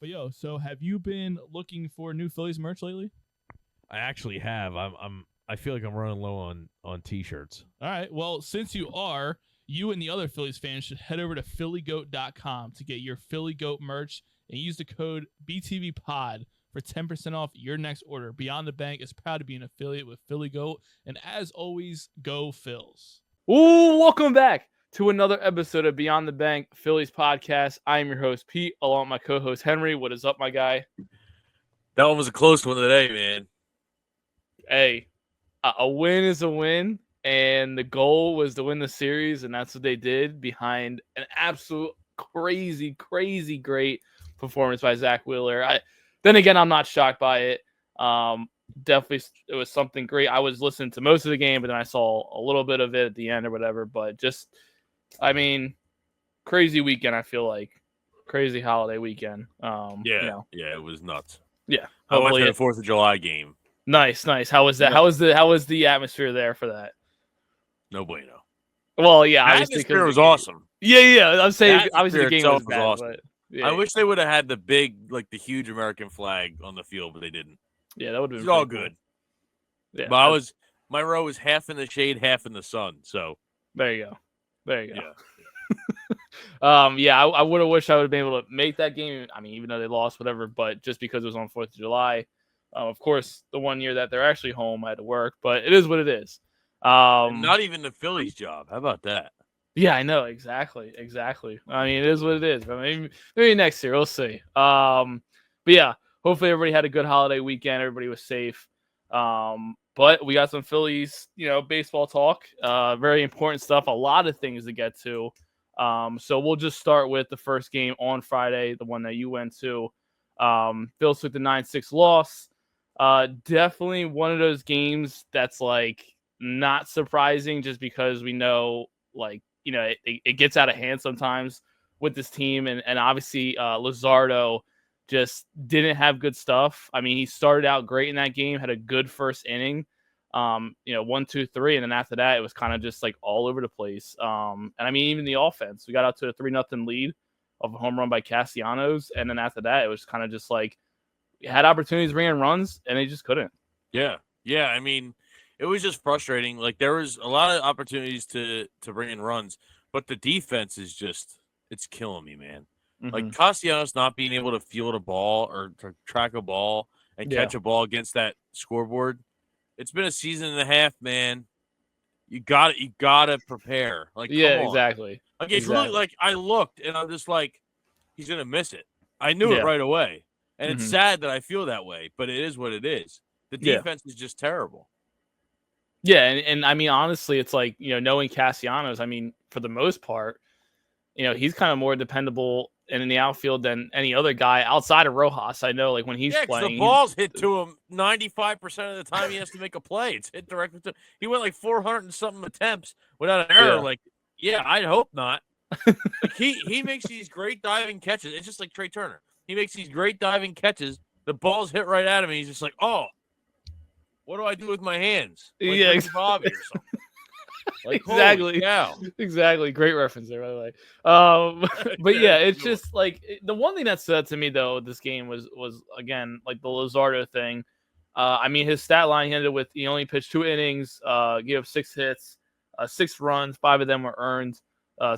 But so have you been looking for new Phillies merch lately? I actually have. I feel like I'm running low on t-shirts. All right. Well, since you are, you and the other Phillies fans should head over to phillygoat.com to get your Philly Goat merch and use the code BTVPod for 10% off your next order. Beyond the Bank is proud to be an affiliate with Philly Goat. And as always, go Phils. Ooh, welcome back to another episode of Beyond the Bank Phillies podcast. I am your host, Pete, along with my co-host, Henry. What is up, my guy? That one was a close one today, man. Hey, a win is a win, and the goal was to win the series, and that's what they did behind an absolute crazy great performance by Zach Wheeler. Then again, I'm not shocked by it. Definitely, it was something great. I was listening to most of the game, but then I saw a little bit of it at the end or whatever. But just, I mean, crazy weekend. I feel like crazy holiday weekend. Yeah, it was nuts. Yeah, I went to the 4th of July game. Nice. How was that? Yeah. How was the atmosphere there for that? No bueno. Well, yeah, the atmosphere was awesome. Yeah. I'm saying obviously the game was bad, awesome. But yeah. I wish they would have had the huge American flag on the field, but they didn't. Yeah, that would have been all cool. good. Yeah, but my row was half in the shade, half in the sun. So there you go. Yeah. I would have wished I would have been able to make that game. I mean, even though they lost, whatever, but just because it was on 4th of July. Of course, the one year that they're actually home, I had to work, but it is what it is. Not even the Phillies' job. How about that? Yeah, I know. Exactly. I mean, it is what it is. But maybe next year. We'll see. But yeah, hopefully everybody had a good holiday weekend. Everybody was safe. But we got some Phillies, baseball talk. Very important stuff. A lot of things to get to. So we'll just start with the first game on Friday, the one that you went to. Phillies took the 9-6 loss. Definitely one of those games that's like not surprising just because we know it gets out of hand sometimes with this team. And obviously Luzardo just didn't have good stuff. I mean, he started out great in that game, had a good first inning, 1, 2, 3. And then after that, it was kind of just like all over the place. And I mean, even the offense, we got out to a 3-0 lead of a home run by Castellanos. And then after that, it was kind of just like, had opportunities to bring in runs, and they just couldn't. Yeah. I mean, it was just frustrating. Like, there was a lot of opportunities to bring in runs, but the defense is it's killing me, man. Mm-hmm. Like, Castellanos not being able to field a ball or to track a ball and catch a ball against that scoreboard. It's been a season and a half, man. You gotta prepare. Like, come on. Exactly. Like, it's really like, I looked and I'm just like, he's gonna miss it. I knew it right away. And it's sad that I feel that way, but it is what it is. The defense is just terrible. Yeah, and I mean, honestly, it's like, knowing Castellanos, I mean, for the most part, he's kind of more dependable in the outfield than any other guy outside of Rojas. I know, like, when he's playing. The ball's hit to him 95% of the time he has to make a play. It's hit directly to him. He went like 400 and something attempts without an error. Yeah. I'd hope not. Like, he makes these great diving catches. It's just like Trey Turner. He makes these great diving catches. The ball's hit right at him, and he's just like, "Oh, what do I do with my hands?" Like Bobby or something. Like, exactly. Yeah, exactly. Great reference there, by the way. But yeah, it's just like the one thing that stood out to me though this game was again like the Luzardo thing. I mean, his stat line ended with he only pitched 2 innings, gave up 6 hits, 6 runs, 5 of them were earned,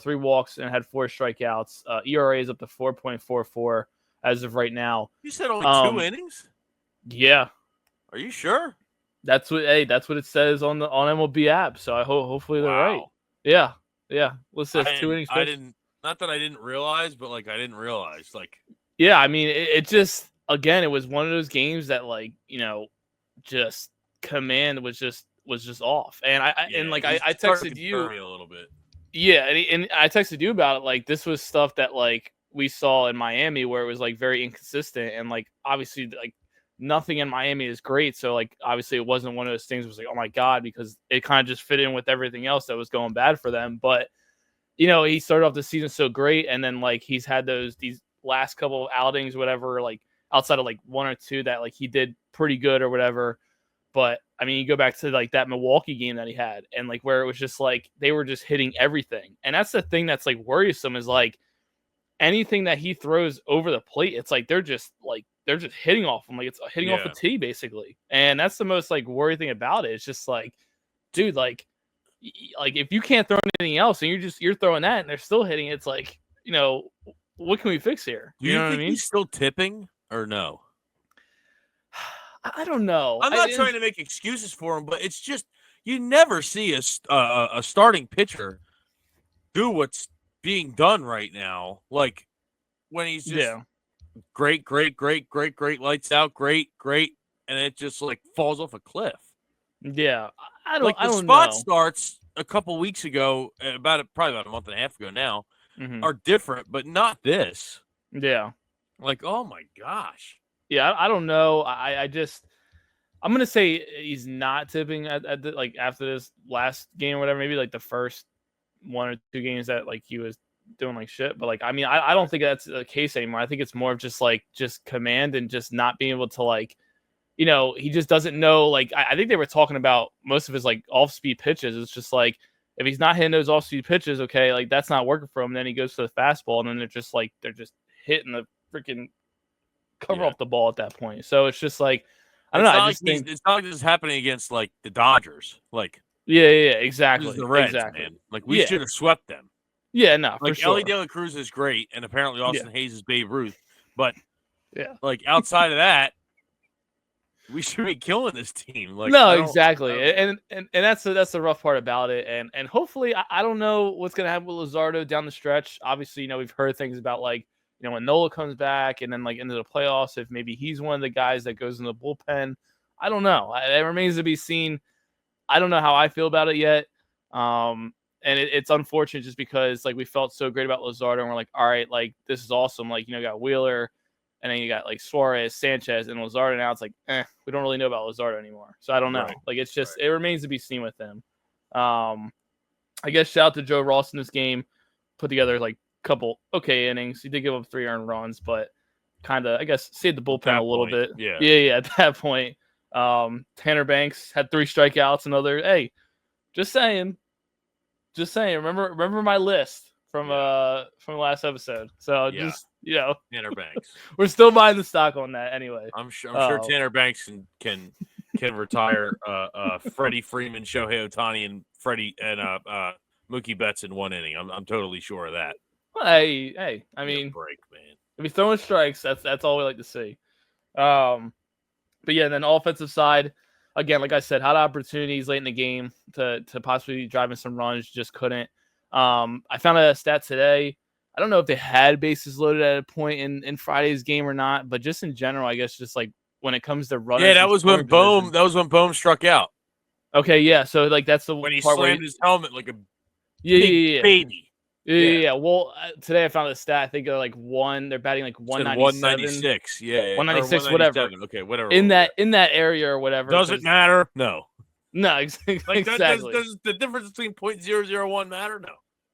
3 walks, and had 4 strikeouts. ERA is up to 4.44. As of right now. You said only 2 innings? Yeah. Are you sure? That's what it says on MLB app. So I hopefully they're right. Yeah. Let's say 2 innings. Not that I didn't realize, but like I didn't realize. Like, yeah, I mean it just again it was one of those games that like just command was just off. And I texted you a little bit. Yeah, and I texted you about it. Like this was stuff that like we saw in Miami where it was like very inconsistent and like obviously like nothing in Miami is great. So like obviously it wasn't one of those things where it was like, oh my God, because it kind of just fit in with everything else that was going bad for them. But he started off the season so great and then like he's had these last couple of outings, whatever, like outside of like 1 or 2 that like he did pretty good or whatever. But I mean, you go back to like that Milwaukee game that he had and like where it was just like they were just hitting everything. And that's the thing that's like worrisome is like anything that he throws over the plate, it's like they're just hitting off him, like it's hitting off a tee basically. And that's the most like worry thing about it. It's just like, dude, like if you can't throw anything else and you're throwing that and they're still hitting, it's like, what can we fix here? Do you know what I think mean? he's still tipping or no? I don't know. I'm not trying to make excuses for him, but it's just you never see a starting pitcher do what's being done right now. Like when he's just great, lights out, great, and it just like falls off a cliff. Yeah, I don't. Like I the don't spot know. starts a couple weeks ago, probably about a month and a half ago now, are different, but not this. Yeah. Like, oh my gosh. Yeah, I don't know. I'm gonna say he's not tipping like after this last game or whatever. Maybe like the first 1 or 2 games that like he was doing like shit. But like, I mean, I don't think that's the case anymore. I think it's more of just command and just not being able to like, he just doesn't know. Like, I think they were talking about most of his like off-speed pitches. It's just like if he's not hitting those off-speed pitches, okay, like that's not working for him. And then he goes to the fastball, and then they're just hitting the freaking cover off the ball at that point. So it's just like, I don't know. I just think it's not like this is happening against like the Dodgers. Like, yeah, exactly. The Reds, exactly. man. Like we should have swept them. Yeah, no, like for sure. Ellie De La Cruz is great, and apparently Austin Hayes is Babe Ruth. But like outside of that, we should be killing this team. Like, no, exactly. And that's the rough part about it. And hopefully, I don't know what's gonna happen with Luzardo down the stretch. Obviously, we've heard things about like, when Nola comes back and then like into the playoffs, if maybe he's one of the guys that goes in the bullpen. I don't know. It remains to be seen. I don't know how I feel about it yet. And it's unfortunate just because like we felt so great about Luzardo and we're like, all right, like this is awesome. Like, you got Wheeler and then you got like Suarez, Sanchez, and Luzardo. Now it's like, we don't really know about Luzardo anymore. So I don't know. Right. Like it's just it remains to be seen with him. I guess shout out to Joe Ross in this game. Put together like a couple okay innings. He did give up 3 earned runs, but kind of I guess saved the bullpen a little bit. Yeah. At that point. Tanner Banks had 3 strikeouts. Another just saying. Remember my list from the last episode. So just Tanner Banks. We're still buying the stock on that anyway. I'm sure Tanner Banks can retire Freddie Freeman, Shohei Ohtani, and Mookie Betts in 1 inning. I'm totally sure of that. Well, hey, I mean, break, man. If he's throwing strikes, that's all we like to see. But yeah, then offensive side, again, like I said, had opportunities late in the game to possibly drive in some runs, just couldn't. I found a stat today. I don't know if they had bases loaded at a point in Friday's game or not, but just in general, I guess just like when it comes to runners. Yeah, that was when Bohm struck out. Okay, yeah. So like that's the when he part slammed his helmet like a baby. Yeah. Well, today I found a stat. I think they're like they're batting like 196. Yeah. 196, whatever. Okay, whatever. In that area or whatever. Doesn't matter. No, exactly. Does the difference between .001 matter?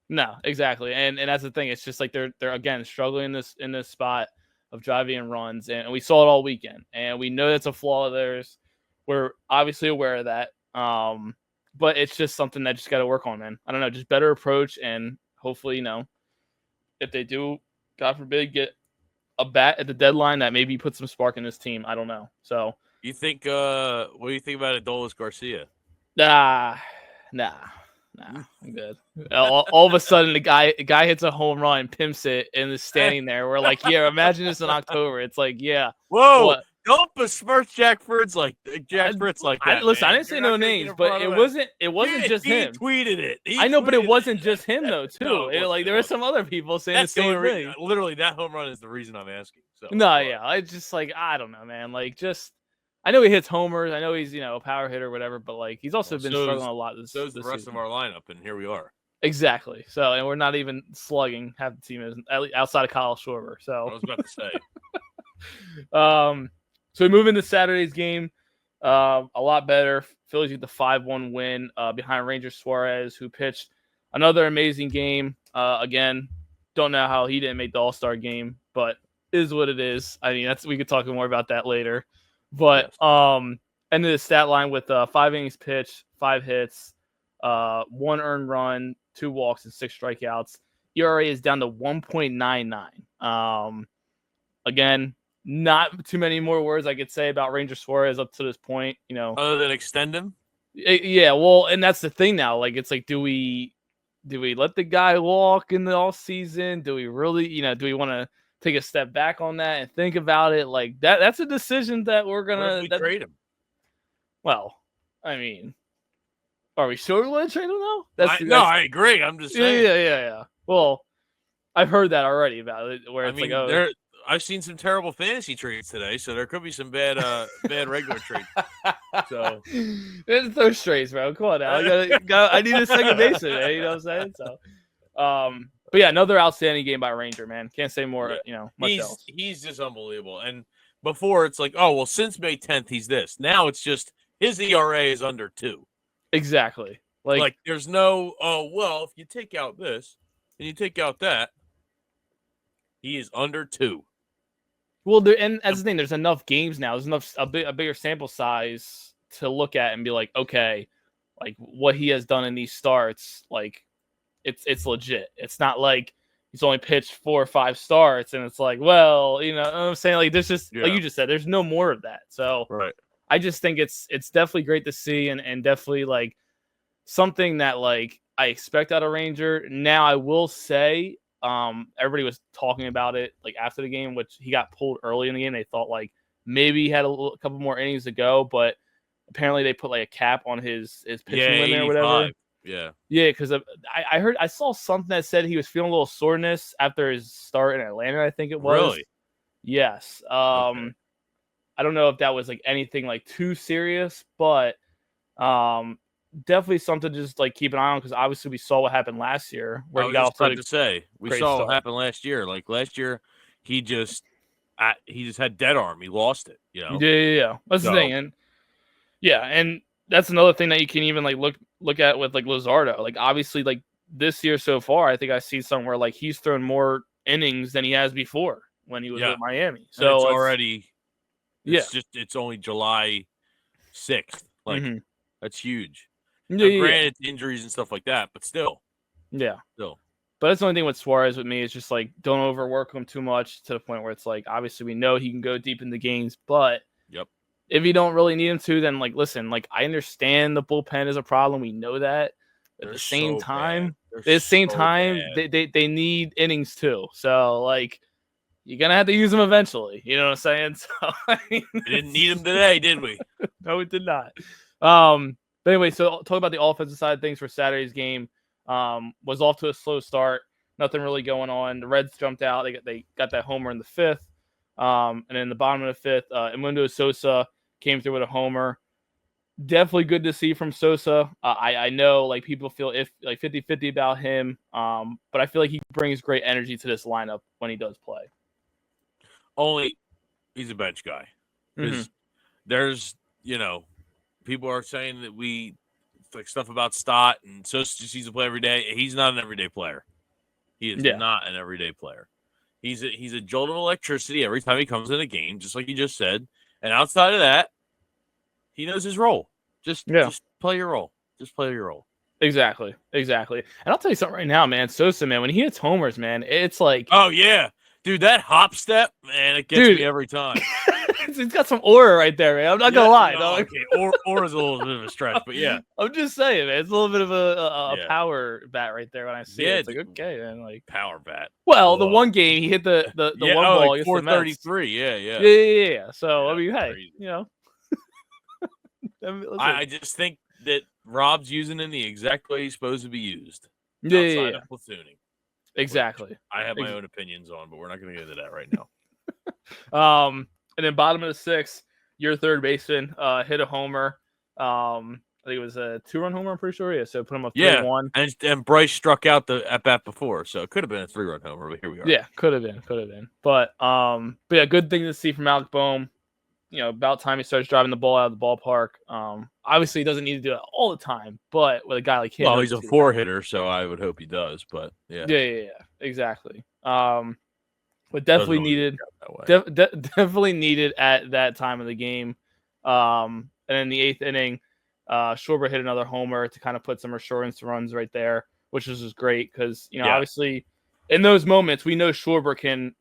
No, exactly. And that's the thing. It's just like they're again struggling in this spot of driving in runs, and we saw it all weekend. And we know that's a flaw of theirs. We're obviously aware of that. But it's just something that just got to work on, man. I don't know, just better approach, and hopefully, if they do, God forbid, get a bat at the deadline, that maybe put some spark in this team. I don't know. So you think? What do you think about Adolis Garcia? Nah, I'm good. All of a sudden, the guy hits a home run, pimps it, and is standing there. We're like, yeah, imagine this in October. It's like, yeah. Whoa. What? Don't besmirch Jack Fritz like that. Listen, I didn't say no names, but it wasn't just him. He tweeted it. I know, but it wasn't just him though, too. There were some other people saying the same thing. Literally, that home run is the reason I'm asking. So I just like I don't know, man. Like just I know he hits homers. I know he's a power hitter, or whatever. But like he's also been struggling a lot this. So's the rest season. Of our lineup, and here we are. Exactly. So, and we're not even slugging. Half the team is outside of Kyle Schwarber. So I was about to say. So we move into Saturday's game. A lot better. Phillies get the 5-1 win behind Ranger Suarez, who pitched another amazing game. Again, don't know how he didn't make the All-Star game, but is what it is. I mean, we could talk more about that later. But ended the stat line with 5 innings pitched, 5 hits, 1 earned run, 2 walks, and 6 strikeouts. ERA is down to 1.99. Again, not too many more words I could say about Ranger Suarez up to this point. Other than extend him. Yeah. Well, and that's the thing now. Like, it's like, do we let the guy walk in the off season? Do we really, do we want to take a step back on that and think about it? Like that's a decision that we're gonna Trade him. Well, I mean, are we sure we want to trade him though? I agree. I'm just saying. Yeah. Well, I've heard that already about it. Where it's I've seen some terrible fantasy trades today, so there could be some bad regular trades. So it's those trades, bro. Come on now. I need a second baseman, man. You know what I'm saying? So, but yeah, another outstanding game by Ranger, man. Can't say more. Much else. He's just unbelievable. And before it's like, oh well, since May 10th, he's this. Now it's just his ERA is under 2. Exactly. Like there's no, oh well, if you take out this and you take out that, he is under 2. Well, and that's the thing. There's enough games now. There's a bigger sample size to look at and be like, okay, like what he has done in these starts, like it's legit. It's not like he's only pitched 4 or 5 starts, and it's like, well, you know what I'm saying? Like there's just like you just said, there's no more of that. So right. I just think it's definitely great to see, and definitely like something that like I expect out of Ranger. Now I will say. Everybody was talking about it like after the game, which he got pulled early in the game. They thought like maybe he had a couple more innings to go, but apparently they put like a cap on his pitching limit or whatever. Yeah, because I saw something that said he was feeling a little soreness after his start in Atlanta. I think it was. Really? Yes. Okay. I don't know if that was like anything like too serious, but definitely something to just like keep an eye on, because obviously we saw what happened last year where he got off to say we saw what happened last year. Like last year, he just had dead arm. He lost it. Yeah. That's the thing, and that's another thing that you can even like look at with like Luzardo. Like obviously, like this year so far, I think I see somewhere like he's thrown more innings than he has before when he was with Miami. So and it's already it's only July 6th. Like that's huge. Granted, injuries and stuff like that, but still. Yeah. Still. But that's the only thing with Suarez with me is just like don't overwork him too much to the point where it's like obviously we know he can go deep in the games, but if you don't really need him to, then like listen, like I understand the bullpen is a problem. We know that. At the same time, they need innings too. So like you're gonna have to use them eventually. You know what I'm saying? So we didn't need him today, did we? No, we did not. But anyway, so talk about the offensive side of things for Saturday's game. Was off to a slow start. Nothing really going on. The Reds jumped out. They got that homer in the 5th. And then in the bottom of the 5th, Edmundo Sosa came through with a homer. Definitely good to see from Sosa. I know like people feel 50-50 about him. But I feel like he brings great energy to this lineup when he does play. Only he's a bench guy. Because there's, people are saying that we like stuff about Stott and Sosa just needs to play every day. He's not an everyday player. He is not an everyday player. He's a jolt of electricity every time he comes in a game, just like you just said. And outside of that, he knows his role. Just play your role. Just play your role. Exactly. And I'll tell you something right now, man. Sosa, man, when he hits homers, man, it's like, oh yeah, dude, that hop step, man, it gets me every time. He's got some aura right there, man. I'm not gonna lie. Okay. Aura's a little bit of a stretch, but yeah. I'm just saying, man. It's a little bit of a power bat right there when I see it. It's like, okay, man. Like power bat. Well, the one game he hit the one ball, like 433. Yeah. So I mean, hey, crazy. I just think that Rob's using it in the exact way he's supposed to be used. Outside of platooning. Exactly. I have my own opinions on, but we're not going to get into that right now. And then bottom of the 6th, your third baseman hit a homer. I think it was a 2-run homer, I'm pretty sure. Yeah, so put him up 3-1. And Bryce struck out the at bat before, so it could have been a 3-run homer, but here we are. Yeah, could have been. But yeah, good thing to see from Alec Boehm. About time he starts driving the ball out of the ballpark. Obviously he doesn't need to do it all the time, but with a guy like him, well, he's a 4 hitter, so I would hope he does. But yeah, exactly. But definitely needed. Definitely needed at that time of the game. And in the 8th inning, Schwarber hit another homer to kind of put some assurance runs right there, which was just great because obviously in those moments, we know Schwarber can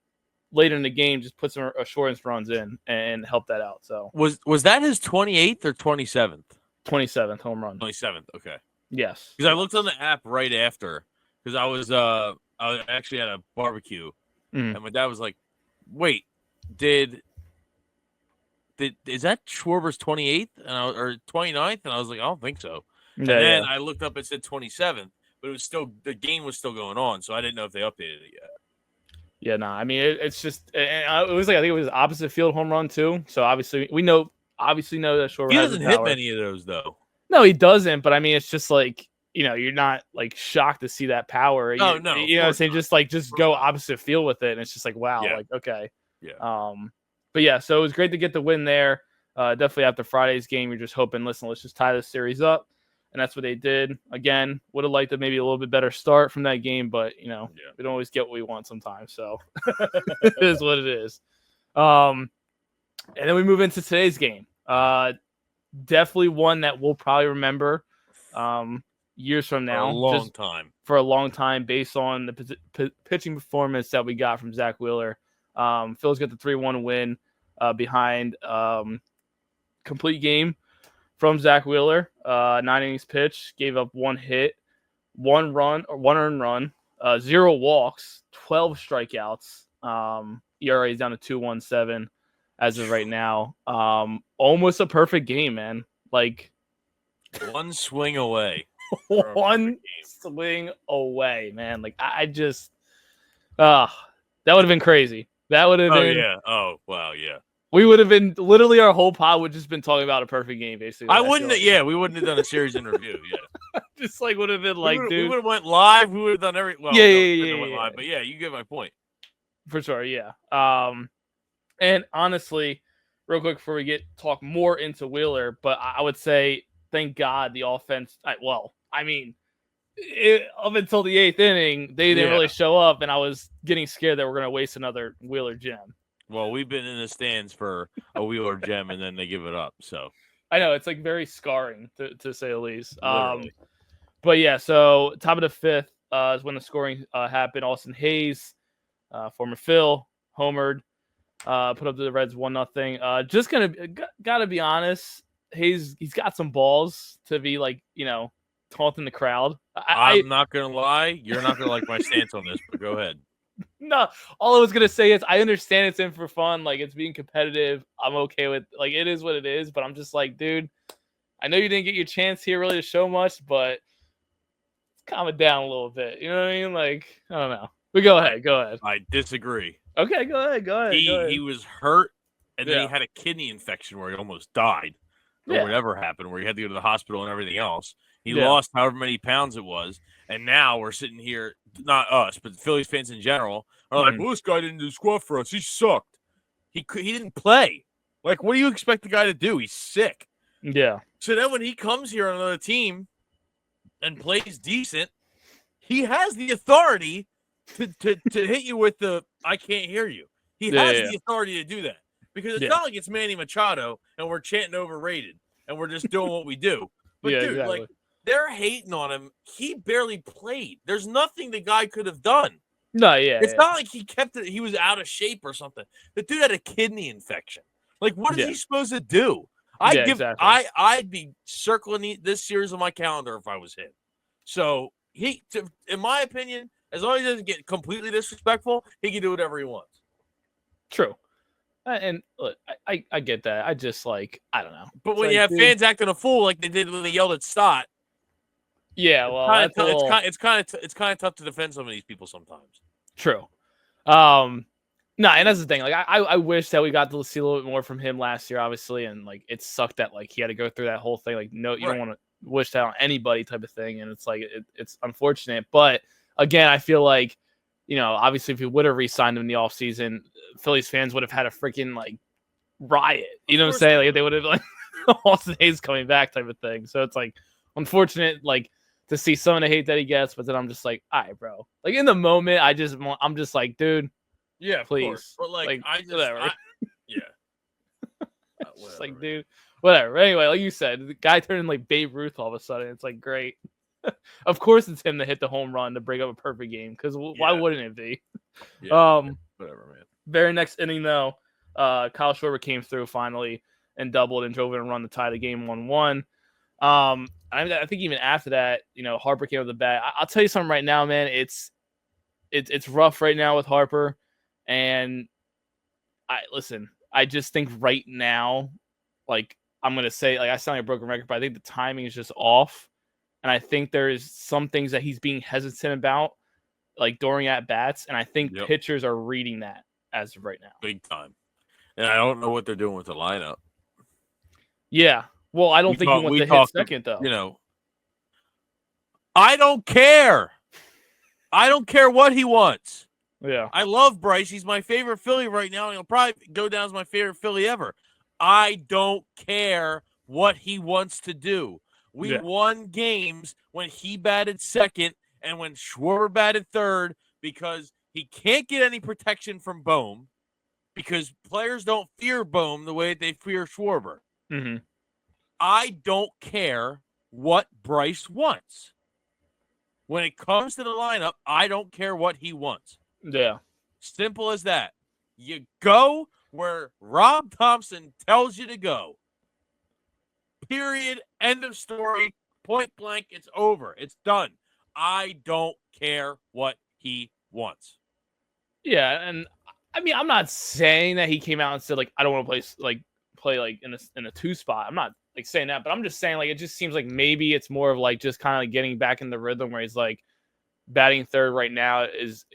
later in the game just put some assurance runs in and help that out. So was that his 28th or 27th? 27th home run. 27th. Okay. Yes. Because I looked on the app right after because I was actually at a barbecue and my dad was like, "Wait, is that Schwarber's 28th or 29th?" And I was like, "I don't think so." And then I looked up, it said 27th, but it was still the game was still going on, so I didn't know if they updated it yet. Yeah, no, I mean it's just it was like I think it was opposite field home run too. So obviously we know that Schwarber He has doesn't the hit power. many of those though. No, he doesn't. But I mean, it's just like you're not like shocked to see that power. Oh no, you know what I'm saying? Just go opposite field with it, and it's just like wow, like okay, yeah. But yeah, so it was great to get the win there. Definitely after Friday's game, you're just hoping, listen, let's just tie this series up. And that's what they did. Again, would have liked maybe a little bit better start from that game, but we don't always get what we want sometimes. So it is what it is. And then we move into today's game. Definitely one that we'll probably remember years from now. For a long time, based on the pitching performance that we got from Zach Wheeler. Phil's got the 3-1 win behind complete game from Zach Wheeler. 9 innings pitch, gave up 1 hit, 1 earned run, 0 walks, 12 strikeouts. ERA is down to 2.17 as of right now. Almost a perfect game, man. Like one swing away. One swing away, man. Like I just that would have been crazy. That would have been. Oh yeah. Oh wow. Yeah. We would have been literally our whole pod would just been talking about a perfect game, basically. I wouldn't. Yeah, we wouldn't have done a series in review. Yeah. Just like would have been like, dude. We would have went live. We would have done every. Well, went live, but yeah, you get my point. For sure. Yeah. And honestly, real quick before we talk more into Wheeler, but I would say thank God the offense. Up until the 8th inning, they didn't really show up, and I was getting scared that we're gonna waste another Wheeler gem. Well, we've been in the stands for a Wheeler gem, and then they give it up. So I know it's like very scarring to say the least. But yeah, so top of the 5th is when the scoring happened. Austin Hayes, former Phil, homered, put up to the Reds 1-0. Just gotta be honest, he's got some balls to be like taunting the crowd. I'm not gonna lie, you're not gonna like my stance on this, but go ahead. No, all I was gonna say is I understand it's in for fun, like it's being competitive. I'm okay with like it is what it is, but I'm just like, dude, I know you didn't get your chance here really to show much, but calm it down a little bit. You know what I mean? Like I don't know. But go ahead. I disagree. Okay, go ahead. He was hurt, and then he had a kidney infection where he almost died, or whatever happened, where he had to go to the hospital and everything else. He lost however many pounds it was, and now we're sitting here, not us, but the Phillies fans in general, are like, well, this guy didn't do squat for us. He sucked. He didn't play. Like, what do you expect the guy to do? He's sick. Yeah. So then when he comes here on another team and plays decent, he has the authority to hit you with the I can't hear you. He has the authority to do that. Because it's not like it's Manny Machado and we're chanting overrated and we're just doing what we do. But dude, exactly. Like they're hating on him. He barely played. There's nothing the guy could have done. No, yeah. It's not like he kept it. He was out of shape or something. The dude had a kidney infection. Like, what is he supposed to do? I'd be circling this series on my calendar if I was him. So in my opinion, as long as he doesn't get completely disrespectful, he can do whatever he wants. True. And look, I get that. I just like I don't know. But when you have fans acting a fool like they did when they yelled at Stott, it's kind of tough to defend some of these people sometimes. True. No, and that's the thing. Like I wish that we got to see a little bit more from him last year, obviously, and like it sucked that like he had to go through that whole thing. Like no, you don't want to wish that on anybody type of thing, and it's like it's unfortunate. But again, I feel like obviously if we would have re-signed him in the offseason, Phillies fans would have had a freaking like riot. You know what I'm saying? Like they would have like Austin Hayes coming back type of thing. So it's like unfortunate like to see some of the hate that he gets, but then I'm just like, all right, bro. Like in the moment, I'm just like, dude, please. But like I just whatever. Just like, dude, whatever. Anyway, like you said, the guy turned like Babe Ruth all of a sudden. It's like great. Of course, it's him to hit the home run to break up a perfect game. Because why wouldn't it be? Yeah, whatever, man. Very next inning, though, Kyle Schwarber came through finally and doubled and drove in a run to tie the game 1-1. I think even after that, Harper came with the bat. I'll tell you something right now, man. It's rough right now with Harper, and I just think right now, like I'm gonna say, like I sound like a broken record, but I think the timing is just off, and I think there's some things that he's being hesitant about, like during at bats, and I think pitchers are reading that as of right now, big time. And I don't know what they're doing with the lineup. Yeah. Well, I don't think he wants to hit second, though. I don't care. I don't care what he wants. Yeah. I love Bryce. He's my favorite Philly right now, and he'll probably go down as my favorite Philly ever. I don't care what he wants to do. We won games when he batted second and when Schwarber batted third because he can't get any protection from Bohm because players don't fear Bohm the way they fear Schwarber. Mm-hmm. I don't care what Bryce wants. When it comes to the lineup, I don't care what he wants. Yeah. Simple as that. You go where Rob Thompson tells you to go. Period. End of story. Point blank. It's over. It's done. I don't care what he wants. Yeah, and I mean, I'm not saying that he came out and said like I don't want to play in a 2 spot. I'm not like saying that, but I'm just saying like it just seems like maybe it's more of like just kind of like getting back in the rhythm where he's like batting third right now is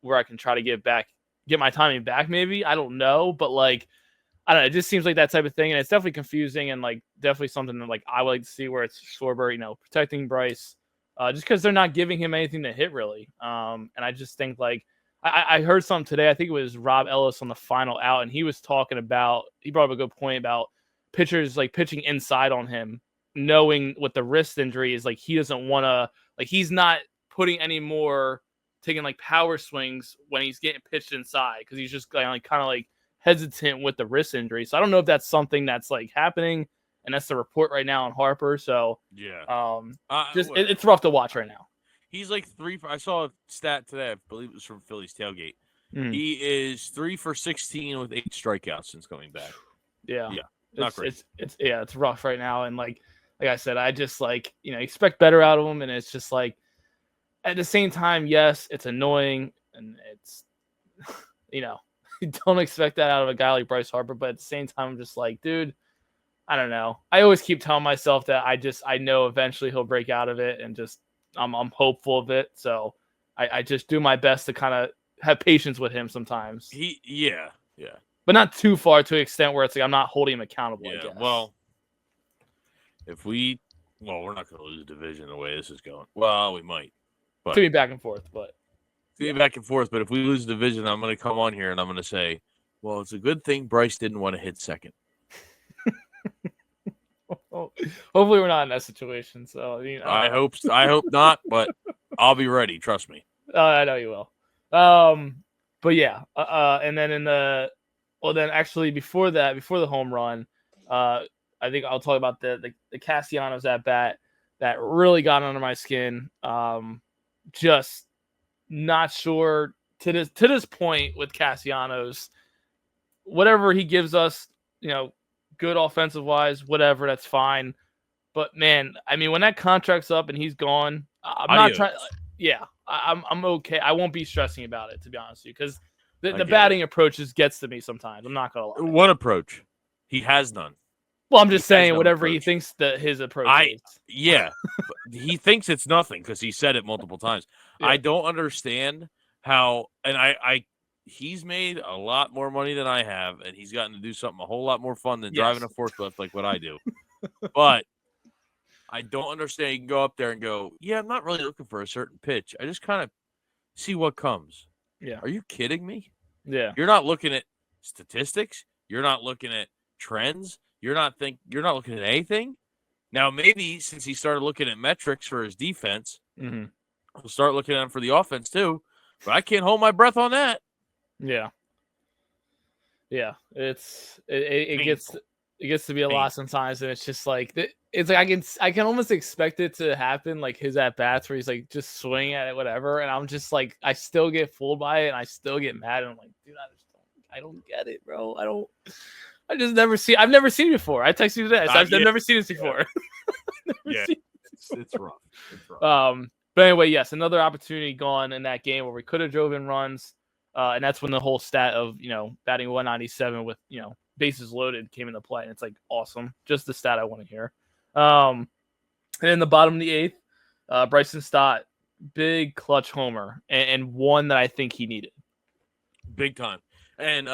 where I can try to get my timing back. Maybe I don't know, but like I don't know. It just seems like that type of thing, and it's definitely confusing and like definitely something that like I would like to see where it's Schwarber, protecting Bryce, just because they're not giving him anything to hit really. And I just think like. I heard something today. I think it was Rob Ellis on the final out, and he was talking about. He brought up a good point about pitchers like pitching inside on him, knowing what the wrist injury is. Like he doesn't want to. Like he's not putting any more taking like power swings when he's getting pitched inside because he's just kind of like hesitant with the wrist injury. So I don't know if that's something that's like happening, and that's the report right now on Harper. So it's rough to watch right now. He's like I saw a stat today. I believe it was from Phillies tailgate. He is 3 for 16 with 8 strikeouts since coming back. Yeah, not great. It's rough right now, and like I said, I just like expect better out of him, and it's just like at the same time, yes, it's annoying, and it's you don't expect that out of a guy like Bryce Harper, but at the same time, I'm just like, dude, I don't know. I always keep telling myself that I know eventually he'll break out of it, and just. I'm hopeful of it, so I just do my best to kind of have patience with him sometimes. But not too far to an extent where it's like I'm not holding him accountable. Yeah, I guess. Well, we're not going to lose division the way this is going. Well, we might. But to be back and forth, but But if we lose division, I'm going to come on here and I'm going to say, well, it's a good thing Bryce didn't want to hit second. Hopefully we're not in that situation. So I hope not, but I'll be ready. Trust me. I know you will. But yeah. And then actually before the home run, I think I'll talk about the Castellanos at bat that really got under my skin. Just not sure to this point with Castellanos, whatever he gives us, good offensive wise, whatever, that's fine. But man, I mean, when that contract's up and he's gone, I'm not trying. Yeah, I'm okay. I won't be stressing about it, to be honest with you, because the batting approach just gets to me sometimes. I'm not gonna lie. What approach? He has none. Well, I'm just saying whatever approach. He thinks that his approach is. Yeah, he thinks it's nothing because he said it multiple times. Yeah. I don't understand how, and he's made a lot more money than I have, and he's gotten to do something a whole lot more fun than driving a forklift like what I do. But I don't understand. You can go up there and go, yeah, I'm not really looking for a certain pitch. I just kind of see what comes. Yeah. Are you kidding me? Yeah. You're not looking at statistics. You're not looking at trends. You're not looking at anything. Now, maybe since he started looking at metrics for his defense, he'll start looking at them for the offense too. But I can't hold my breath on that. Yeah. Yeah. It gets It gets to be a lot sometimes, and it's just like it's like I can almost expect it to happen, like his at bats where he's like just swinging at it, whatever, and I'm just like I still get fooled by it, and I still get mad, and I'm like, dude, I don't get it, bro. I've never seen it before. I texted you this. I've never seen this before. It's rough. It's rough. But anyway, yes, another opportunity gone in that game where we could have drove in runs, and that's when the whole stat of batting 197 with bases loaded came into play, and it's like awesome. Just the stat I want to hear. And in the bottom of the eighth, Bryson Stott, big clutch homer, and one that I think he needed. Big time. And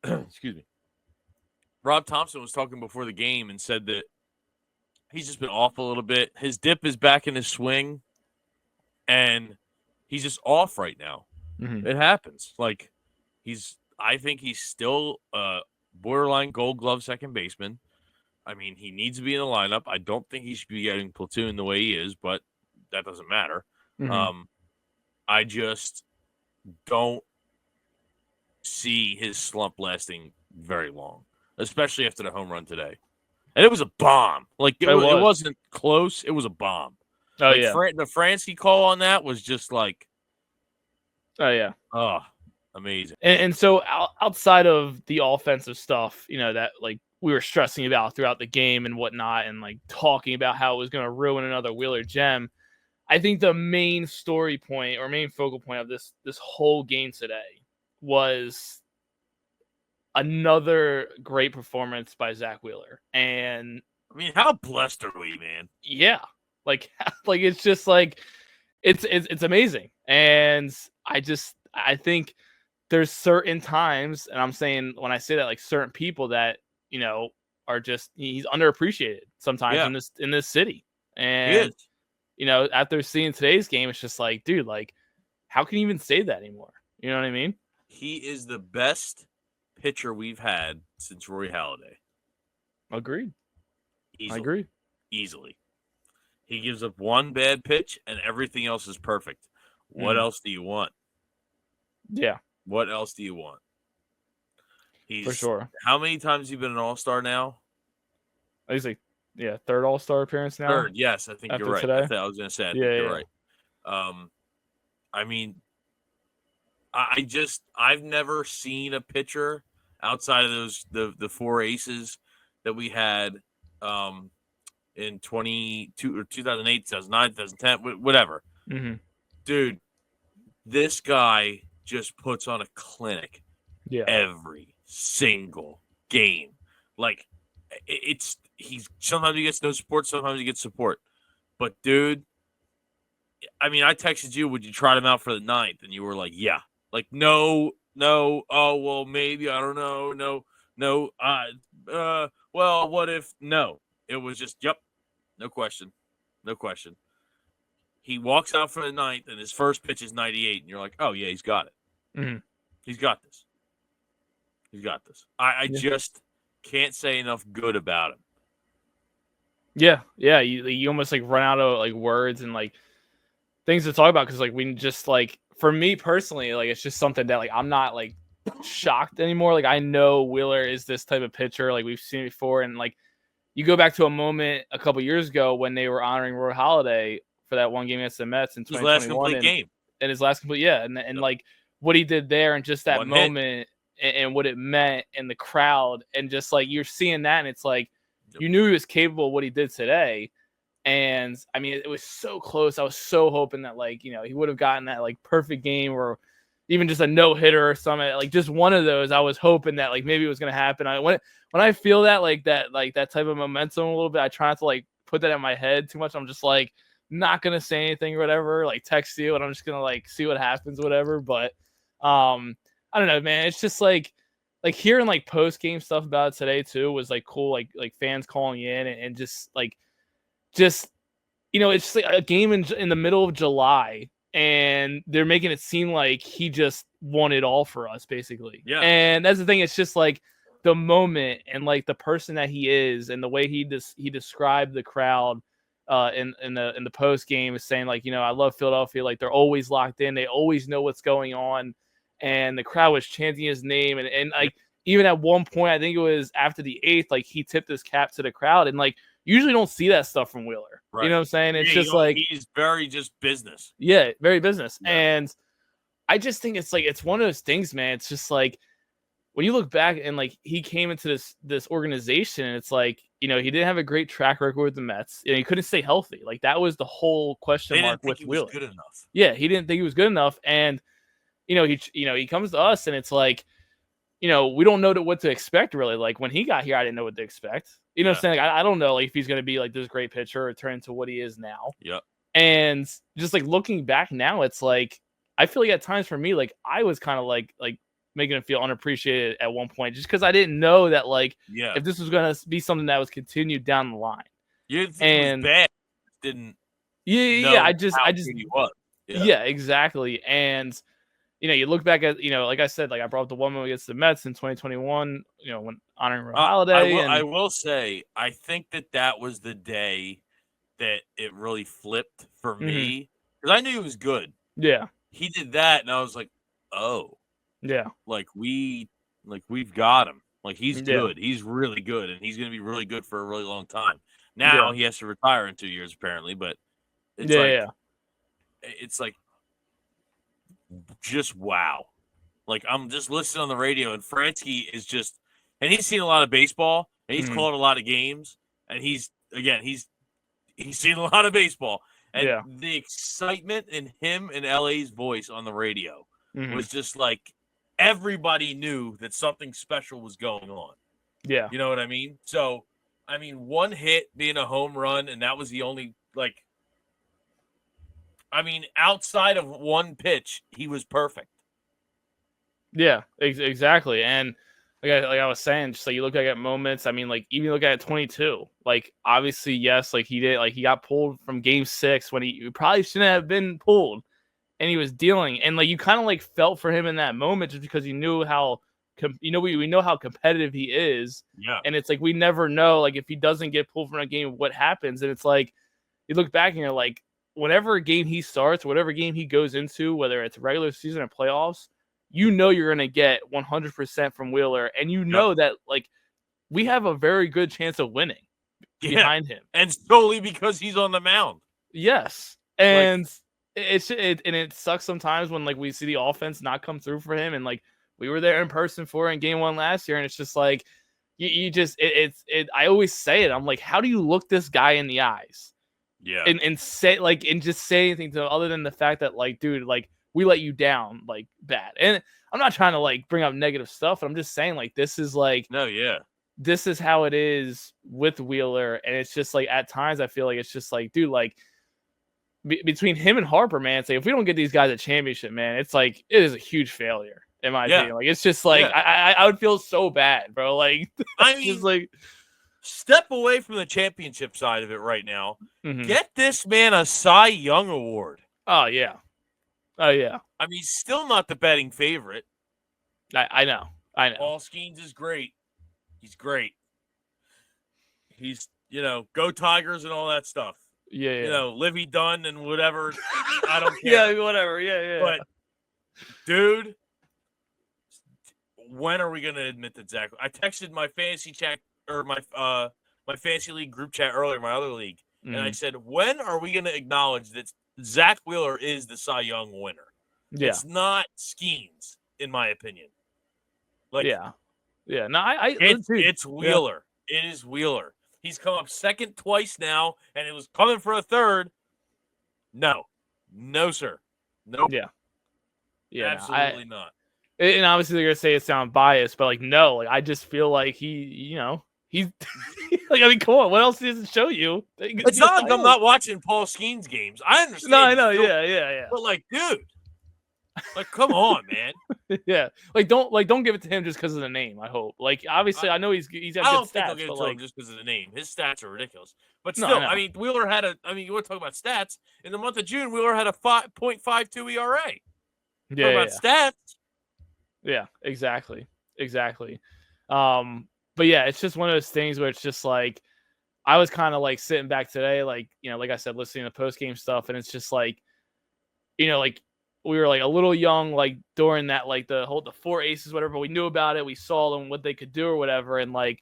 excuse me. Rob Thompson was talking before the game and said that he's just been off a little bit. His dip is back in his swing, and he's just off right now. Mm-hmm. It happens. Like I think he's still borderline Gold Glove second baseman. I mean, he needs to be in the lineup. I don't think he should be getting platoon the way he is, but that doesn't matter. Mm-hmm. I just don't see his slump lasting very long, especially after the home run today. And it was a bomb. Like it wasn't close. It was a bomb. Oh, like, yeah. The Fransky call on that was just like, oh, yeah. Oh, amazing. And so outside of the offensive stuff, that like we were stressing about throughout the game and whatnot, and like talking about how it was going to ruin another Wheeler gem, I think the main story point or main focal point of this whole game today was another great performance by Zach Wheeler. And I mean, how blessed are we, man? Yeah. Like it's just like it's amazing. And I think there's certain times, and I'm saying when I say that, like certain people that, are just he's underappreciated sometimes in this city. And after seeing today's game, it's just like, dude, like how can you even say that anymore? You know what I mean? He is the best pitcher we've had since Roy Halladay. Agreed. Easily. I agree. Easily. He gives up one bad pitch and everything else is perfect. What else do you want? Yeah. What else do you want? For sure. How many times has he been an all-star now? He's like, third all-star appearance now. Third, yes. I think you're right. Today? I was going to say, I think you're right. I mean, I've never seen a pitcher outside of those the four aces that we had in 2008, 2009, 2010, whatever. Mm-hmm. Dude, this guy just puts on a clinic every single game. Like sometimes he gets no support, sometimes he gets support. But dude, I mean, I texted you, would you trot him out for the ninth? And you were like, yeah. Like, no, oh, well, maybe, I don't know, no, well, what if, no. It was just, yep, no question. He walks out for the ninth, and his first pitch is 98, and you're like, oh, yeah, he's got it. Mm-hmm. He's got this. I just can't say enough good about him. Yeah, you almost like run out of like words and like things to talk about, because like we just like, for me personally, like it's just something that like I'm not like shocked anymore. Like I know Wheeler is this type of pitcher, like we've seen it before, and like you go back to a moment a couple years ago when they were honoring Roy Halladay for that one game against the Mets in 2021. His last complete game. And his last complete, and like what he did there and just that moment and what it meant in the crowd, and just like you're seeing that, and it's like you knew he was capable of what he did today. And I mean, it was so close. I was so hoping that like, he would have gotten that like perfect game, or even just a no hitter or something, like just one of those. I was hoping that like maybe it was going to happen. When I feel that like that type of momentum a little bit, I try not to like put that in my head too much. I'm just like not going to say anything or whatever, like text you, and I'm just going to like see what happens, whatever. But I don't know, man. It's just like hearing like post game stuff about it today too was like cool. Like fans calling in and just it's just like a game in the middle of July, and they're making it seem like he just won it all for us, basically. Yeah. And that's the thing. It's just like the moment and like the person that he is, and the way he described the crowd in the post game is saying like, I love Philadelphia. Like they're always locked in. They always know what's going on. And the crowd was chanting his name. And like, even at one point, I think it was after the 8th, like he tipped his cap to the crowd, and like usually don't see that stuff from Wheeler. Right. You know what I'm saying? It's Yeah, just like he's very just business. Yeah, very business. Yeah. And I just think it's like it's one of those things, man. It's just like when you look back and like he came into this organization, and it's like, you know, he didn't have a great track record with the Mets, and he couldn't stay healthy. Like that was the whole question mark with Wheeler. Was good enough. Yeah, he didn't think he was good enough, and he comes to us, and it's like, we don't know what to expect really. Like when he got here, I didn't know what to expect. You know what I'm saying? Like, I don't know like if he's going to be like this great pitcher or turn into what he is now. Yep. And just like looking back now, it's like I feel like at times for me, like I was kind of like making him feel unappreciated at one point, just because I didn't know that if this was going to be something that was continued down the line. You didn't think it was bad. Didn't. Yeah. I just. He was. Yeah, exactly. And you look back at, like I said, like I brought up the one moment against the Mets in 2021, when honoring Holiday. I will say, I think that was the day that it really flipped for me, because I knew he was good. Yeah. He did that, and I was like, oh. Yeah. We've got him. Like, he's good. He's really good, and he's going to be really good for a really long time. Now he has to retire in 2 years, apparently, but it's it's like, just wow. Like, I'm just listening on the radio, and Fransky is just, and he's seen a lot of baseball, and he's called a lot of games, and he's seen a lot of baseball, and the excitement in him and LA's voice on the radio was just like everybody knew that something special was going on. Yeah, you know what I mean. So, I mean, one hit being a home run, and that was the only outside of one pitch, he was perfect. Yeah, exactly. And like I was saying, just like you look at moments. I mean, like even look at 22. Like obviously, yes, like he did. Like he got pulled from Game 6 when he probably shouldn't have been pulled, and he was dealing. And like you kind of like felt for him in that moment, just because you knew how we know how competitive he is. Yeah. And it's like we never know like if he doesn't get pulled from a game, what happens. And it's like you look back and you're like, whatever game he starts, whatever game he goes into, whether it's regular season or playoffs, you're going to get 100% from Wheeler. And that like we have a very good chance of winning behind him. And solely because he's on the mound. Yes. And it sucks sometimes when like we see the offense not come through for him. And like we were there in person for in Game 1 last year. And it's just like, I always say it. I'm like, how do you look this guy in the eyes? Yeah. And say like, and just say anything to him other than the fact that like, dude, like we let you down like bad. And I'm not trying to like bring up negative stuff, but I'm just saying like, this is like, this is how it is with Wheeler. And it's just like, at times I feel like it's just like, dude, like between him and Harper, man, it's like, if we don't get these guys a championship, man, it's like, it is a huge failure in my opinion. Like, it's just like, I would feel so bad, bro. Like, I mean, just like, step away from the championship side of it right now. Get this man a Cy Young award. Oh yeah. I mean, he's still not the betting favorite. I know. Paul Skeens is great. He's great. He's, go Tigers and all that stuff. Yeah. Livy Dunn and whatever. I don't care. Yeah, whatever. Yeah. But, dude, when are we going to admit that Zach? I texted my fantasy chat or my fantasy league group chat earlier, my other league, and I said, when are we going to acknowledge that Zach Wheeler is the Cy Young winner? Yeah. It's not Skeens, in my opinion. Like, yeah. No, it's Wheeler. Yeah. It is Wheeler. He's come up second twice now, and it was coming for a third. No, sir. Nope. Yeah. Absolutely not. And obviously they're gonna say it sounds biased, but like no, like I just feel like he's like, I mean, come on, what else does it show you? It's not like I'm not watching Paul Skeens games. I understand. No, I know, yeah. But like, dude, like, come on, man. Yeah, like don't give it to him just because of the name. I hope. Like, obviously, I know he's got good stats. I don't think I'll give it to him just because of the name. His stats are ridiculous. But still, I mean, Wheeler had you want to talk about stats? In the month of June, Wheeler had a 5.52 ERA. Yeah, about stats. Yeah, exactly. But yeah, it's just one of those things where it's just like I was kind of like sitting back today, like like I said, listening to post game stuff, and it's just like like we were like a little young, like during that, like the 4 aces, whatever. But we knew about it. We saw them, what they could do or whatever. And like,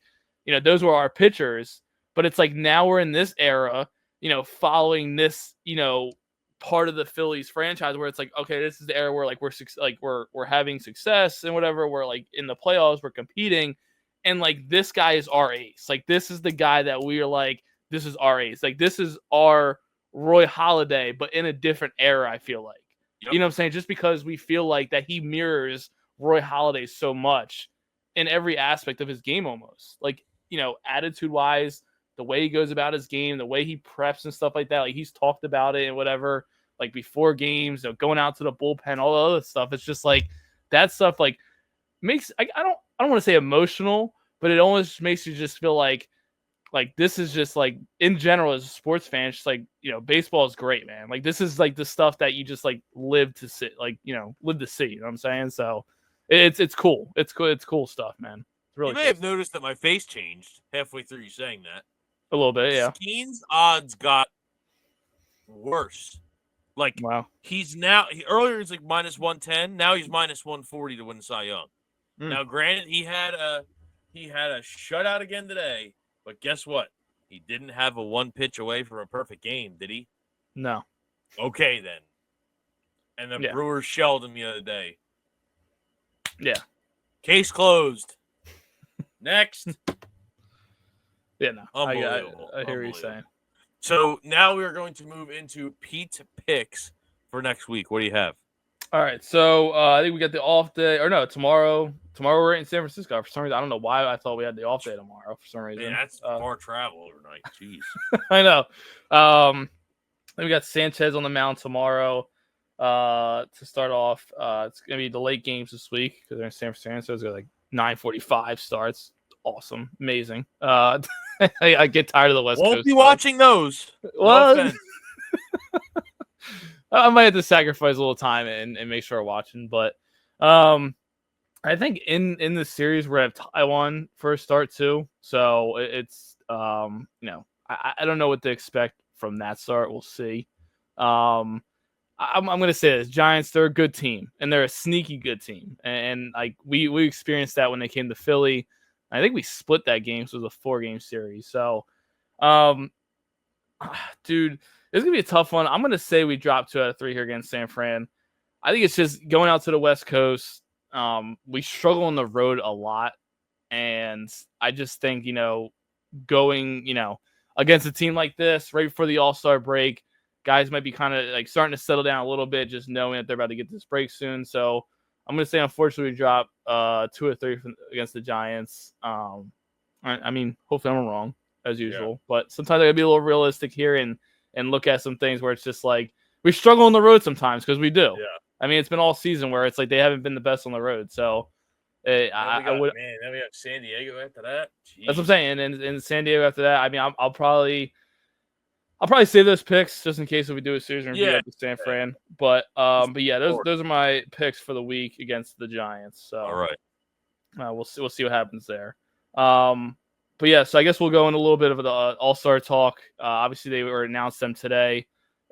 those were our pitchers. But it's like now we're in this era, following this, part of the Phillies franchise where it's like, okay, this is the era where like we're having success and whatever. We're like in the playoffs, we're competing, and like this guy is our ace. Like this is the guy that we are like, this is our ace. Like this is our Roy Halladay, but in a different era. I feel like, Yep. You know what I'm saying? Just because we feel like that he mirrors Roy Halladay so much in every aspect of his game, almost like attitude wise. The way he goes about his game, the way he preps and stuff like that. Like he's talked about it and whatever, like before games, going out to the bullpen, all the other stuff. It's just like that stuff like makes I don't want to say emotional, but it almost makes you just feel like this is just like in general as a sports fan, it's just like, baseball is great, man. Like this is like the stuff that you just like live to see, like, live to see, you know what I'm saying? So it's cool. It's cool. It's cool stuff, man. It's really You may cool. have noticed that my face changed halfway through you saying that. A little bit, yeah. Skeen's odds got worse. Like, Wow. he's now earlier he's like minus 110. Now he's minus 140 to win Cy Young. Now, granted, he had a shutout again today, but guess what? He didn't have a one pitch away from a perfect game, did he? No. Okay, then. And the Brewers shelled him the other day. Yeah. Case closed. Next. Yeah, no. Unbelievable. I hear what you're saying. So now we are going to move into Pete's picks for next week. What do you have? All right. So I think we got the off day. Or no, tomorrow. Tomorrow we're in San Francisco. For some reason, I don't know why I thought we had the off day tomorrow for some reason. Man, that's far travel overnight. Jeez. I know. Then we got Sanchez on the mound tomorrow to start off. It's going to be the late games this week because they're in San Francisco. It's got like 9:45 starts. Awesome. Amazing. I get tired of the West Coast. Won't be watching those. Well, I might have to sacrifice a little time and make sure I'm watching. But I think in the series we're going to have Taiwan for a start too. So it's, I don't know what to expect from that start. We'll see. I'm going to say this. Giants, they're a good team, and they're a sneaky good team. And like we experienced that when they came to Philly. I think we split that game, so it was a 4-game series. So, dude, it's going to be a tough one. I'm going to say we drop 2 out of 3 here against San Fran. I think it's just going out to the West Coast. We struggle on the road a lot. And I just think, going, against a team like this right before the All-Star break, guys might be kind of like starting to settle down a little bit, just knowing that they're about to get this break soon. So I'm going to say, unfortunately, we drop 2 or 3 against the Giants. I mean, hopefully I'm wrong, as usual. Yeah. But sometimes I got to be a little realistic here and look at some things where it's just like we struggle on the road sometimes because we do. Yeah. I mean, it's been all season where it's like they haven't been the best on the road. So I would. Man, then we have San Diego after that. Jeez. That's what I'm saying. And in San Diego after that, I mean, I'll probably save those picks just in case if we do a series review up with San Fran. But yeah, those are my picks for the week against the Giants. So all right, we'll see what happens there. But yeah, so I guess we'll go in a little bit of the All-Star talk. Obviously, they were announced them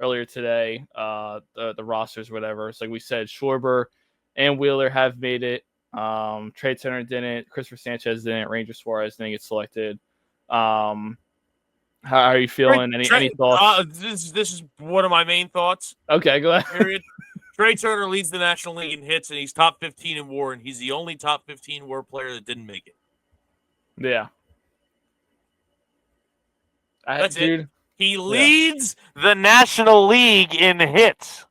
earlier today. The rosters, whatever. So like we said, Schwarber and Wheeler have made it. Trey Turner didn't. Christopher Sanchez didn't. Ranger Suarez didn't get selected. How are you feeling? Any thoughts? This is one of my main thoughts. Okay, go ahead. Period. Trey Turner leads the National League in hits, and he's top 15 in WAR, and he's the only top 15 WAR player that didn't make it. Yeah. That's it. He leads the National League in hits.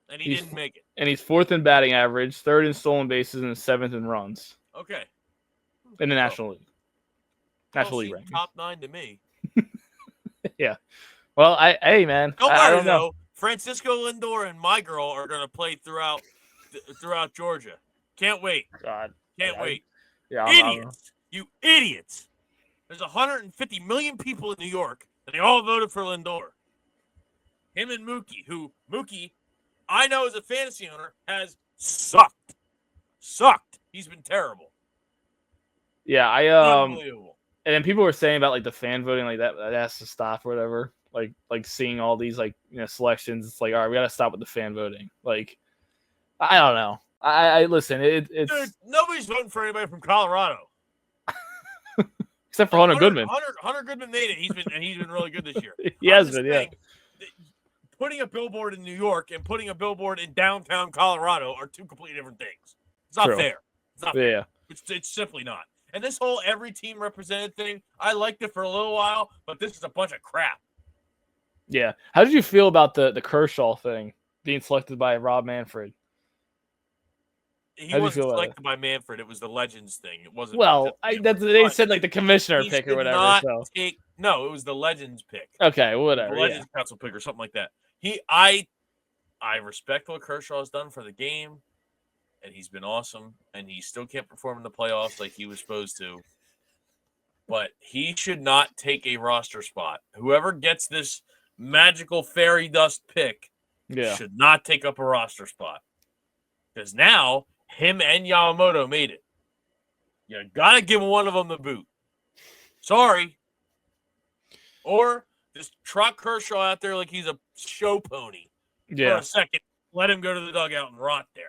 And he's didn't make it. And he's 4th in batting average, 3rd in stolen bases, and 7th in runs. Okay. In the National League. National League rankings. Top 9 to me. Yeah. Well, hey, man. I don't know. Though. Francisco Lindor and my girl are going to play throughout Georgia. Can't wait. God. Can't wait. Yeah, idiots. You idiots. There's 150 million people in New York, and they all voted for Lindor. Him and Mookie, I know as a fantasy owner, has sucked. He's been terrible. Yeah, Unbelievable. And then people were saying about like the fan voting, like that has to stop or whatever. Like seeing all these selections, it's like, all right, we got to stop with the fan voting. Like, I don't know. I listen. It's Dude, nobody's voting for anybody from Colorado except for Hunter Goodman. Hunter Goodman made it. He's been really good this year. He has been, yeah. Putting a billboard in New York and putting a billboard in downtown Colorado are two completely different things. It's not fair. It's not fair. Yeah. It's simply not. And this whole every team represented thing, I liked it for a little while, but this is a bunch of crap. Yeah. How did you feel about the Kershaw thing being selected by Rob Manfred? He wasn't selected by Manfred. It was the Legends thing. It wasn't. Well, they said like the commissioner pick or whatever. No, it was the Legends pick. Okay, whatever. The Legends Council pick or something like that. I respect what Kershaw has done for the game, and he's been awesome, and he still can't perform in the playoffs like he was supposed to. But he should not take a roster spot. Whoever gets this magical fairy dust pick should not take up a roster spot. Because now, him and Yamamoto made it. You got to give one of them the boot. Sorry. Or just trot Kershaw out there like he's a show pony for a second. Let him go to the dugout and rot there.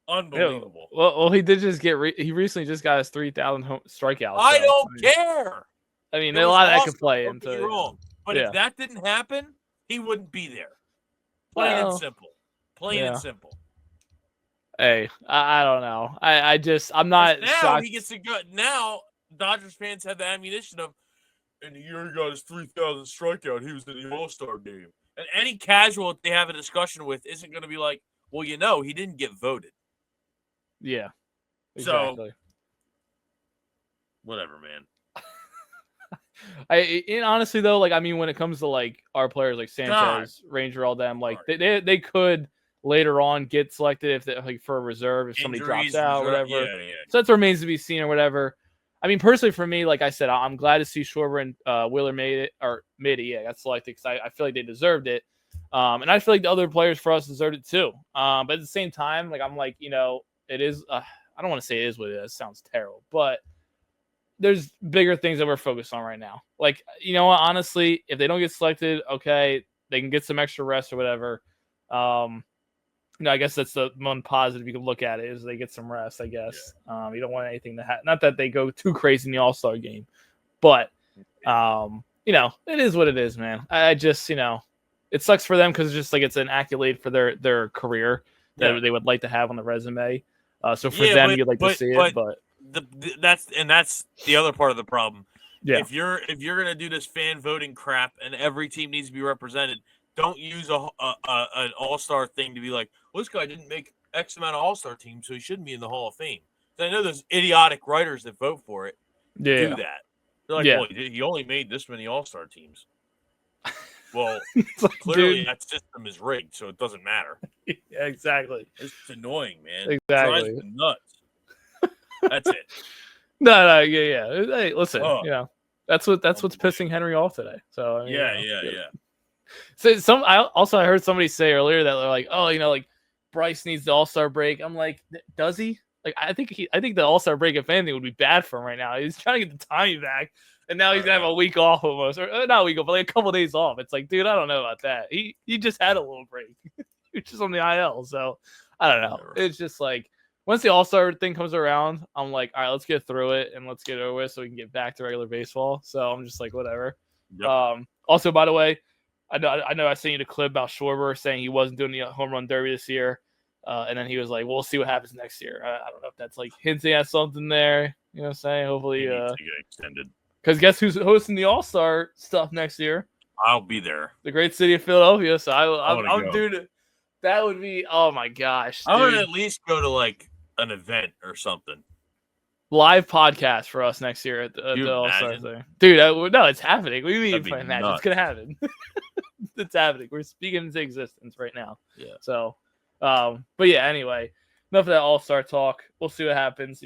Unbelievable. Yeah. Well, he did just get. He recently just got his 3,000 strikeouts. I don't care. I mean, a lot of that could play into. Wrong, but if that didn't happen, he wouldn't be there. Plain and simple. Plain and simple. Hey, I don't know. I'm not. Now shocked. he gets to go. Now Dodgers fans have the ammunition of. And the year he got his 3,000 strikeout, he was in the All-Star game. And any casual they have a discussion with isn't going to be like, well, he didn't get voted. Yeah. Exactly. So, whatever, man. Honestly though, when it comes to our players like Sanchez, Ranger, all them, they could later on get selected if they, for a reserve if somebody drops out, whatever. Yeah. So that remains to be seen or whatever. I mean, personally, for me, like I said, I'm glad to see Schwarber and Wheeler made it. Yeah, got selected because I feel like they deserved it. And I feel like the other players for us deserved it too. But at the same time, it is, I don't want to say it is what it is. It sounds terrible. But there's bigger things that we're focused on right now. Honestly, if they don't get selected, okay, they can get some extra rest or whatever. I guess that's the one positive you can look at it is they get some rest, I guess. You don't want anything to happen. Not that they go too crazy in the All-Star game, but, it is what it is, man. I just, it sucks for them because it's just it's an accolade for their career that they would like to have on the resume. So for them, you'd like to see it, but that's the other part of the problem. Yeah. If you're going to do this fan voting crap and every team needs to be represented, don't use an all-star thing to be like, well, this guy didn't make X amount of all-star teams, so he shouldn't be in the Hall of Fame. So I know there's idiotic writers that vote for it. Do that. They're like, well, he only made this many all-star teams. Well, clearly that system is rigged, so it doesn't matter. Yeah, exactly. It's annoying, man. Exactly. It drives me nuts. That's it. No, yeah. Hey, listen, that's what's pissing Henry off today. So I mean, yeah. So I heard somebody say earlier that they're like, oh, Bryce needs the All-Star break. I'm like, does he? I think the All-Star break, if anything, would be bad for him right now. He's trying to get the time back, and now he's gonna have a week off almost, or not a week off, but a couple of days off. It's like, dude, I don't know about that. He just had a little break. He's just on the IL, so I don't know. It's just once the All-Star thing comes around, I'm like, all right, let's get through it and let's get it over with so we can get back to regular baseball. So I'm just like, whatever. Yep. Also, by the way, I know I sent you the clip about Schwarber saying he wasn't doing the home run derby this year. And then he was like, we'll see what happens next year. I don't know if that's hinting at something there. You know what I'm saying? Hopefully. To get extended. Because guess who's hosting the All-Star stuff next year? I'll be there. The great city of Philadelphia. So I'm dude. That would be, oh my gosh. I would at least go to an event or something. Live podcast for us next year at the All-Star thing. Dude, no, it's happening. We mean imagine. It's going to happen. It's happening. We're speaking into existence right now. Yeah. So, but yeah, anyway, enough of that All-Star talk. We'll see what happens.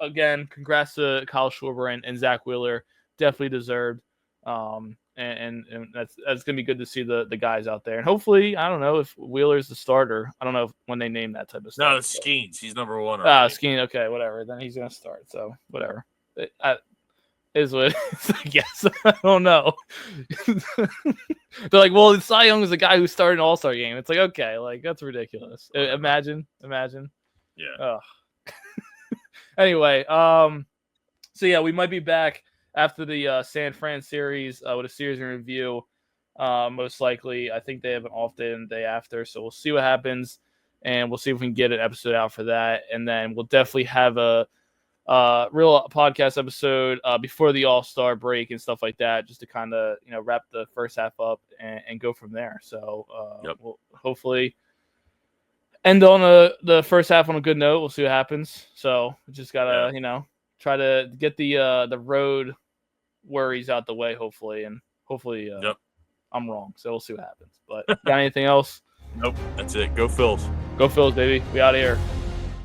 Again, congrats to Kyle Schwarber and Zach Wheeler. Definitely deserved. And that's gonna be good to see the guys out there. And hopefully, I don't know if Wheeler's the starter. I don't know when they name that type of stuff. No, it's Skeens. He's number one. Skeens. Okay, whatever. Then he's gonna start. So whatever. Is what it's like, yes. I don't know. They're like, well, Cy Young is the guy who started an All-Star game. It's like, okay, like that's ridiculous. Imagine. Yeah. Ugh. Anyway, so yeah, we might be back after the San Fran series with a series in review. Most likely, I think they have an off day and the day after, so we'll see what happens, and we'll see if we can get an episode out for that, and then we'll definitely have a real podcast episode before the All-Star break and stuff like that, just to kind of wrap the first half up and go from there. So we'll hopefully end on the first half on a good note. We'll see what happens. So we just gotta try to get the road worries out the way, hopefully, and hopefully I'm wrong. So we'll see what happens. But got anything else? Nope, that's it. Go Phils. Go Phils, baby. We out of here.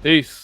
Peace.